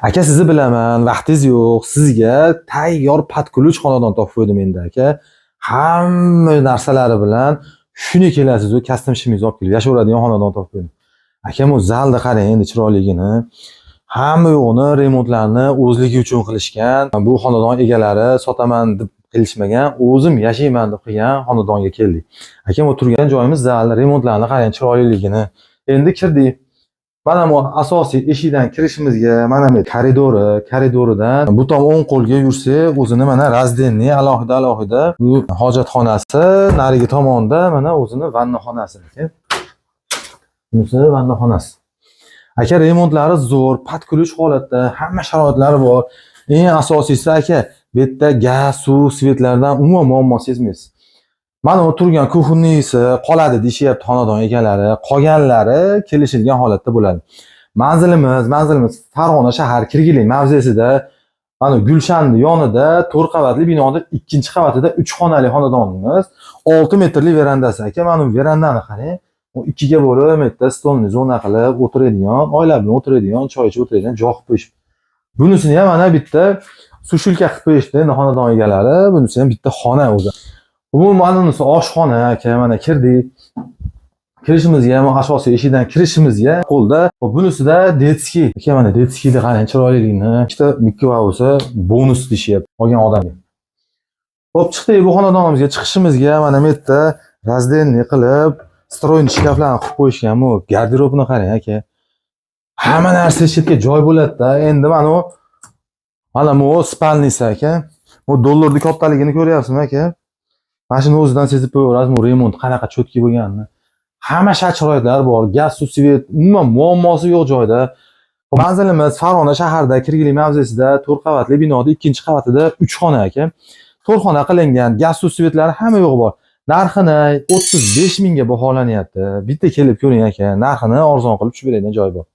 Aka sizni bilaman, vaqtingiz yo'q. Sizga tayyor patkulch xonadon topib qo'ydim endi aka. Hamma narsalari bilan shuni kelasiz-ku, custom shimingizni olib kelib yashaveradigan xonadon topib qo'ydim. Aka, bu zalni qarang endi chiroyligini. Hamma yo'g'ini remontlarni o'zligi uchun qilishgan. Bu xonadon egalari sotaman deb qilishmagan, o'zim yashayman deb qilgan xonadonga keldik. Aka, bu turgan joyimiz zalni, remontlarni qarang chiroyliligini. Endi kirdik. Mana bu asosiy eshikdan kirishimizga mana bu koridoridan bu tom o'ng qo'lga yursak, o'zini mana razdenniy alohida bu hojatxonasi, narigi tomonda mana o'zini vannaxonasi aka. Bunisi vannaxonasi. Aka, remontlari zo'r, patkulch holatda, hamma sharoitlari bor. Eng asosiysi aka, bu yerda gaz, suv, svetlardan umuman muammo sezmaysiz. Mana bu turgan kuxunnisi qoladi deyishyapti xonadon egalari. Qolganlari kelishilgan holatda bo'ladi. Manzilimiz Farg'ona shahar Kirgilik mavzesida, mana Gulshanning yonida 4 qavatli binoda 2-qavatida 3 xonali xonadonimiz, 6 metrli verandasi aka. Mana bu verandani qarang. U 2 ga bo'lib, yerda stolni zona qilib o'tiradigan, oilalar bilan o'tiradigan, choy ichib o'tiradigan joy qilib qo'yishibdi. Bunisini ham mana bitta sushilka qilib qo'yishdi endi xonadon egalari. Bunisi ham bitta xona o'zi. Umuman bunisi oshxona aka, mana kirdik. Kirishimizga ham asosiy eshikdan kirishimizga qo'lda bunisida detskiy. Aka, mana detskiyni qarang chiroyliligini. Ikkita mikrovaosi bonus deyishyapti olgan odamga. Xo'p, chiqdik. Bu xonadonimizga chiqishimizga mana bu yerda razdenniy qilib, stroyni shkaflarni qilib qo'yishgan. Bu garderobni qarang aka. Hamma narsa chetga joy bo'ladi-da. Endi mana bu spalnisi aka. Bu dollarning kattaligini ko'ryapsizmi aka? Mana shuni o'zidan sezib qo'yaverasiz, bu remont qanaqa cho'tki bo'lganini. Hamma sharoitlar bor, gaz, suv, svet, umuman muammosi yo'q joyda. Manzilimiz Farg'ona shaharda Kirgilik mavzesida 4 qavatli binoda 2-qavatida 3 xona aka. 4 xona qilingan, gaz, suv, svetlari hamma yo'g'i bor. Narxini 35 mingga baholanyapti. Bitta kelib ko'ring aka, narxini arzon qilib tushib beradigan joy bor.